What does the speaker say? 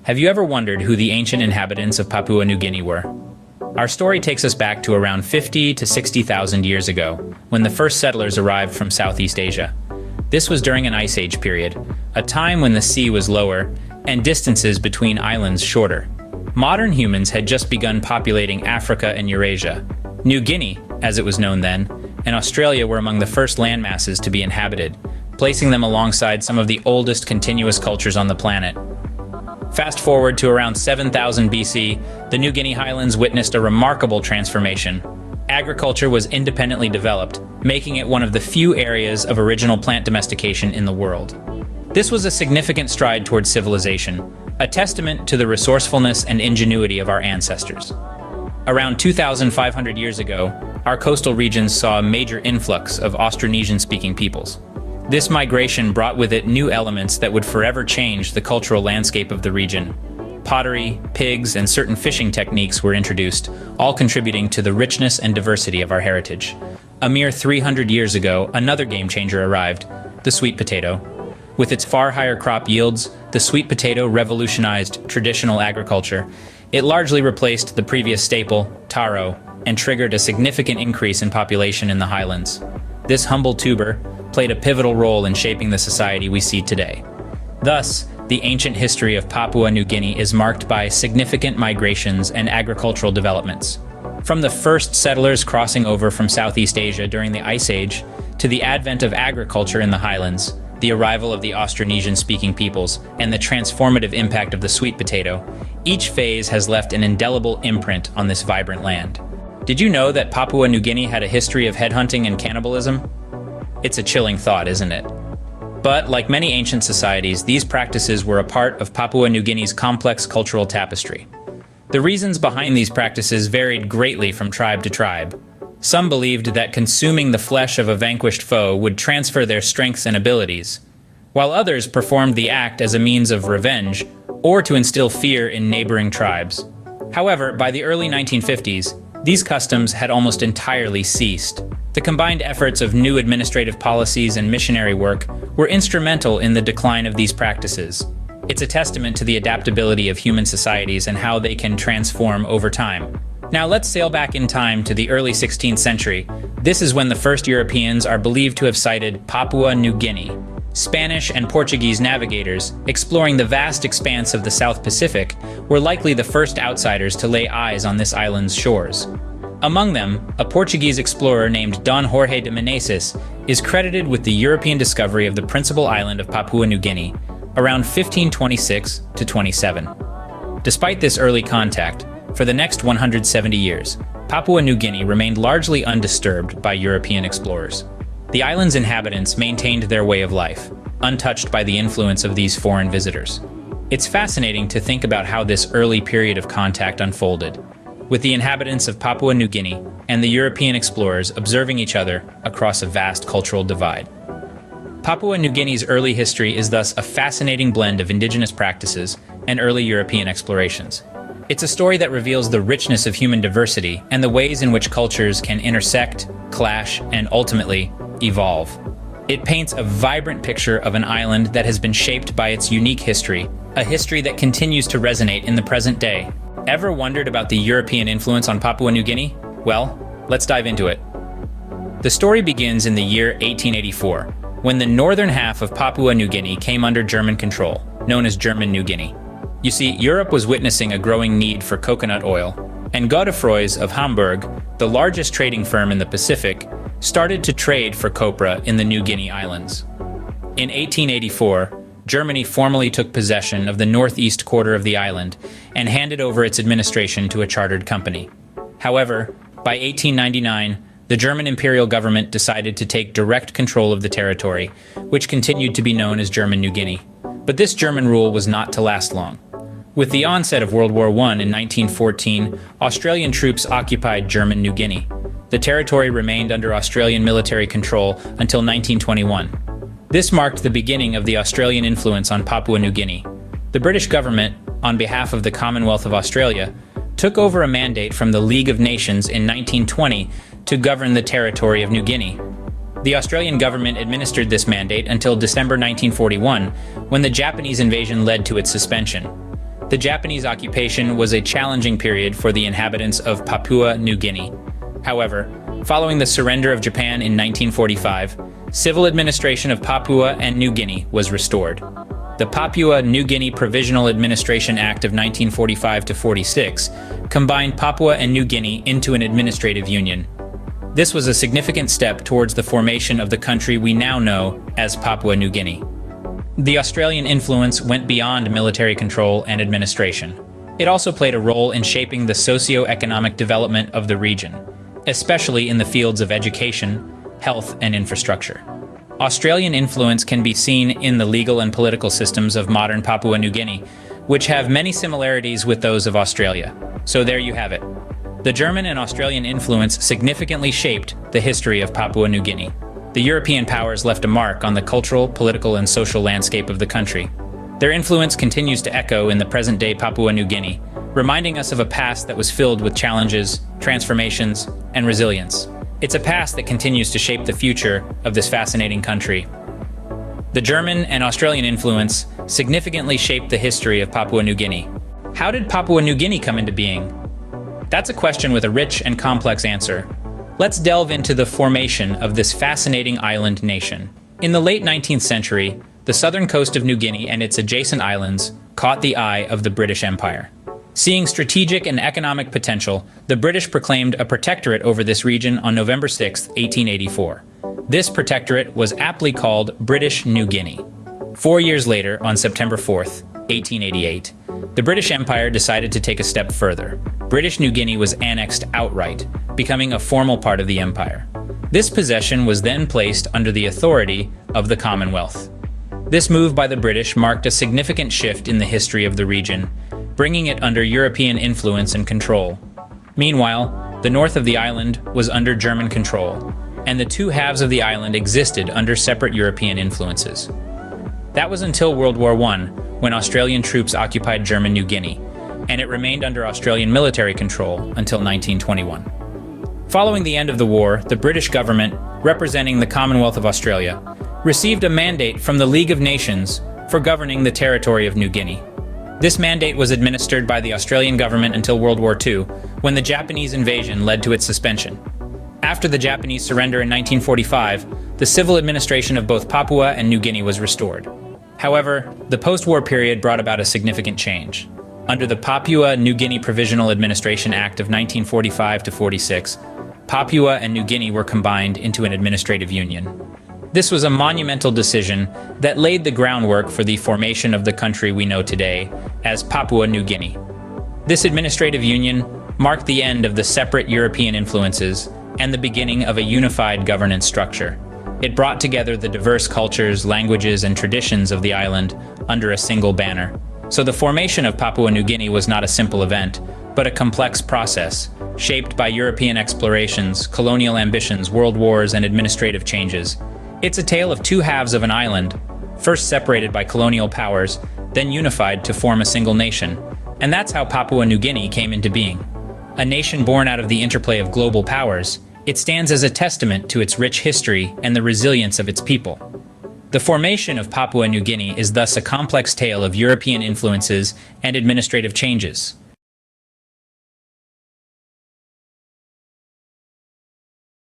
Have you ever wondered who the ancient inhabitants of Papua New Guinea were? Our story takes us back to around 50 to 60,000 years ago, when the first settlers arrived from Southeast Asia. This was during an ice age period, a time when the sea was lower and distances between islands shorter. Modern humans had just begun populating Africa and Eurasia. New Guinea, as it was known then, and Australia were among the first landmasses to be inhabited, placing them alongside some of the oldest continuous cultures on the planet. Fast forward to around 7000 BC, the New Guinea highlands witnessed a remarkable transformation. Agriculture was independently developed, making it one of the few areas of original plant domestication in the world. This was a significant stride towards civilization, a testament to the resourcefulness and ingenuity of our ancestors. Around 2,500 years ago, our coastal regions saw a major influx of Austronesian-speaking peoples. This migration brought with it new elements that would forever change the cultural landscape of the region. Pottery, pigs, and certain fishing techniques were introduced, all contributing to the richness and diversity of our heritage. A mere 300 years ago, another game-changer arrived, the sweet potato. With its far higher crop yields, the sweet potato revolutionized traditional agriculture. It largely replaced the previous staple, taro, and triggered a significant increase in population in the highlands. This humble tuber played a pivotal role in shaping the society we see today. Thus, the ancient history of Papua New Guinea is marked by significant migrations and agricultural developments. From the first settlers crossing over from Southeast Asia during the Ice Age to the advent of agriculture in the highlands, the arrival of the Austronesian-speaking peoples, and the transformative impact of the sweet potato, each phase has left an indelible imprint on this vibrant land. Did you know that Papua New Guinea had a history of headhunting and cannibalism? It's a chilling thought, isn't it? But, like many ancient societies, these practices were a part of Papua New Guinea's complex cultural tapestry. The reasons behind these practices varied greatly from tribe to tribe. Some believed that consuming the flesh of a vanquished foe would transfer their strengths and abilities, while others performed the act as a means of revenge or to instill fear in neighboring tribes. However, by the early 1950s, these customs had almost entirely ceased. The combined efforts of new administrative policies and missionary work were instrumental in the decline of these practices. It's a testament to the adaptability of human societies and how they can transform over time. Now let's sail back in time to the early 16th century. This is when the first Europeans are believed to have sighted Papua New Guinea. Spanish and Portuguese navigators, exploring the vast expanse of the South Pacific, were likely the first outsiders to lay eyes on this island's shores. Among them, a Portuguese explorer named Don Jorge de Menezes is credited with the European discovery of the principal island of Papua New Guinea, around 1526 to 27. Despite this early contact, for the next 170 years, Papua New Guinea remained largely undisturbed by European explorers. The island's inhabitants maintained their way of life, untouched by the influence of these foreign visitors. It's fascinating to think about how this early period of contact unfolded, with the inhabitants of Papua New Guinea and the European explorers observing each other across a vast cultural divide. Papua New Guinea's early history is thus a fascinating blend of indigenous practices and early European explorations. It's a story that reveals the richness of human diversity and the ways in which cultures can intersect, clash, and ultimately evolve. It paints a vibrant picture of an island that has been shaped by its unique history, a history that continues to resonate in the present day. Ever wondered about the European influence on Papua New Guinea? Well, let's dive into it. The story begins in the year 1884, when the northern half of Papua New Guinea came under German control, known as German New Guinea. You see, Europe was witnessing a growing need for coconut oil, and Godefroy's of Hamburg, the largest trading firm in the Pacific, started to trade for copra in the New Guinea Islands. In 1884, Germany formally took possession of the northeast quarter of the island and handed over its administration to a chartered company. However, by 1899, the German imperial government decided to take direct control of the territory, which continued to be known as German New Guinea. But this German rule was not to last long. With the onset of World War I in 1914, Australian troops occupied German New Guinea. The territory remained under Australian military control until 1921. This marked the beginning of the Australian influence on Papua New Guinea. The British government, on behalf of the Commonwealth of Australia, took over a mandate from the League of Nations in 1920 to govern the territory of New Guinea. The Australian government administered this mandate until December 1941, when the Japanese invasion led to its suspension. The Japanese occupation was a challenging period for the inhabitants of Papua New Guinea. However, following the surrender of Japan in 1945, civil administration of Papua and New Guinea was restored. The Papua New Guinea Provisional Administration Act of 1945-46 combined Papua and New Guinea into an administrative union. This was a significant step towards the formation of the country we now know as Papua New Guinea. The Australian influence went beyond military control and administration. It also played a role in shaping the socio-economic development of the region, especially in the fields of education, health, and infrastructure. Australian influence can be seen in the legal and political systems of modern Papua New Guinea, which have many similarities with those of Australia. So there you have it. The German and Australian influence significantly shaped the history of Papua New Guinea. The European powers left a mark on the cultural, political, and social landscape of the country. Their influence continues to echo in the present-day Papua New Guinea, reminding us of a past that was filled with challenges, transformations, and resilience. It's a past that continues to shape the future of this fascinating country. The German and Australian influence significantly shaped the history of Papua New Guinea. How did Papua New Guinea come into being? That's a question with a rich and complex answer. Let's delve into the formation of this fascinating island nation. In the late 19th century, the southern coast of New Guinea and its adjacent islands caught the eye of the British Empire. Seeing strategic and economic potential, the British proclaimed a protectorate over this region on November 6, 1884. This protectorate was aptly called British New Guinea. 4 years later, on September 4, 1888, the British Empire decided to take a step further. British New Guinea was annexed outright, becoming a formal part of the empire. This possession was then placed under the authority of the Commonwealth. This move by the British marked a significant shift in the history of the region, bringing it under European influence and control. Meanwhile, the north of the island was under German control, and the two halves of the island existed under separate European influences. That was until World War I, when Australian troops occupied German New Guinea, and it remained under Australian military control until 1921. Following the end of the war, the British government, representing the Commonwealth of Australia, received a mandate from the League of Nations for governing the territory of New Guinea. This mandate was administered by the Australian government until World War II, when the Japanese invasion led to its suspension. After the Japanese surrender in 1945, the civil administration of both Papua and New Guinea was restored. However, the post-war period brought about a significant change. Under the Papua New Guinea Provisional Administration Act of 1945-46, Papua and New Guinea were combined into an administrative union. This was a monumental decision that laid the groundwork for the formation of the country we know today as Papua New Guinea. This administrative union marked the end of the separate European influences and the beginning of a unified governance structure. It brought together the diverse cultures, languages, and traditions of the island under a single banner. So the formation of Papua New Guinea was not a simple event, but a complex process, shaped by European explorations, colonial ambitions, world wars, and administrative changes. It's a tale of two halves of an island, first separated by colonial powers, then unified to form a single nation. And that's how Papua New Guinea came into being. A nation born out of the interplay of global powers, it stands as a testament to its rich history and the resilience of its people. The formation of Papua New Guinea is thus a complex tale of European influences and administrative changes.